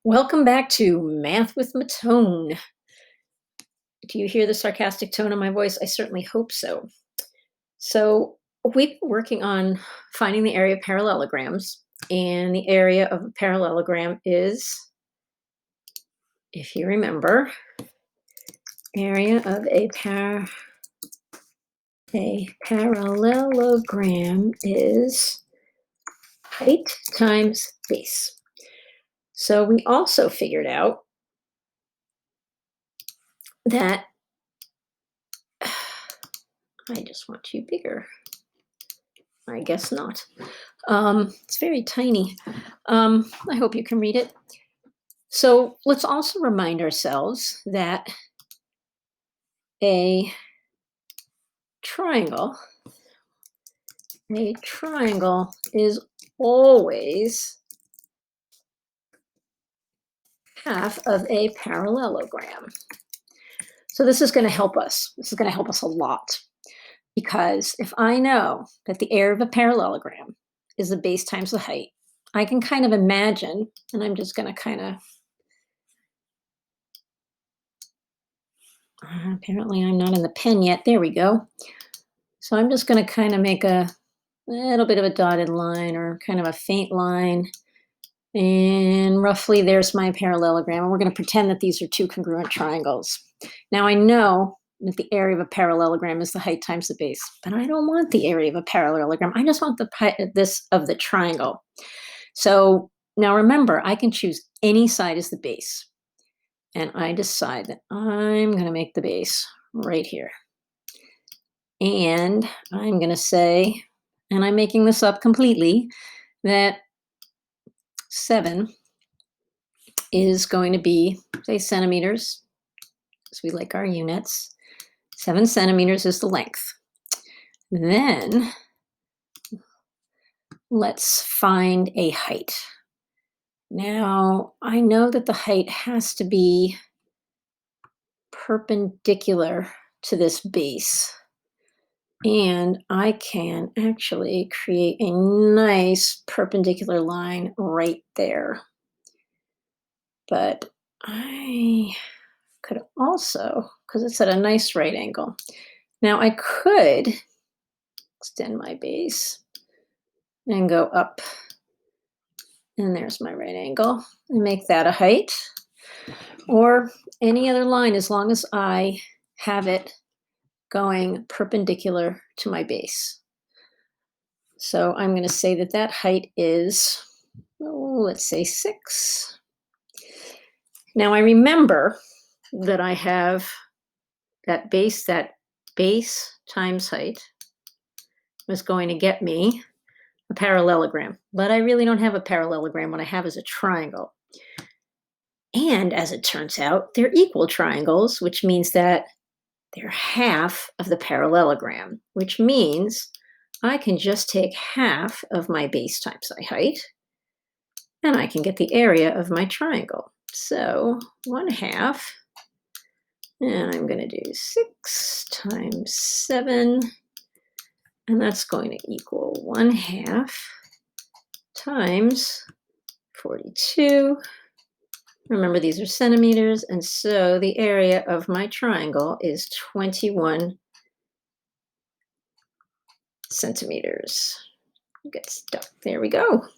Welcome back to Math with Matone. Do you hear the sarcastic tone in my voice? I certainly hope so. So, we've been working on finding the area of parallelograms, and the area of a parallelogram is, if you remember, area of a parallelogram is height times base. So, we also figured out that I just want you bigger. I guess not. It's very tiny. I hope you can read it. So let's also remind ourselves that a triangle, a triangle is always half of a parallelogram. So this is going to help us. This is going to help us a lot because if I know that the area of a parallelogram is the base times the height, I can kind of imagine, and I'm just going to kind of apparently I'm not in the pen yet. There we go. So I'm just going to kind of make a little bit of a dotted line or kind of a faint line. And roughly there's my parallelogram. And we're going to pretend that these are two congruent triangles. Now I know that the area of a parallelogram is the height times the base, but I don't want the area of a parallelogram. I just want this of the triangle. So now remember, I can choose any side as the base. And I decide that I'm going to make the base right here. And I'm going to say, and I'm making this up completely, that 7 is going to be, say, centimeters, because we like our units. 7 centimeters is the length. Then let's find a height. Now, I know that the height has to be perpendicular to this base. And I can actually create a nice perpendicular line right there. But I could also, because it's at a nice right angle. Now I could extend my base and go up. And there's my right angle and make that a height. Or any other line as long as I have it going perpendicular to my base. So I'm going to say that that height is, let's say 6. Now I remember that I have that base times height was going to get me a parallelogram. But I really don't have a parallelogram. What I have is a triangle. And as it turns out, they're equal triangles, which means that they're half of the parallelogram, which means I can just take half of my base times my height, and I can get the area of my triangle. So 1/2, and I'm going to do 6 times 7, and that's going to equal 1/2 times 42. Remember, these are centimeters, and so the area of my triangle is 21 centimeters. Get stuck. There we go.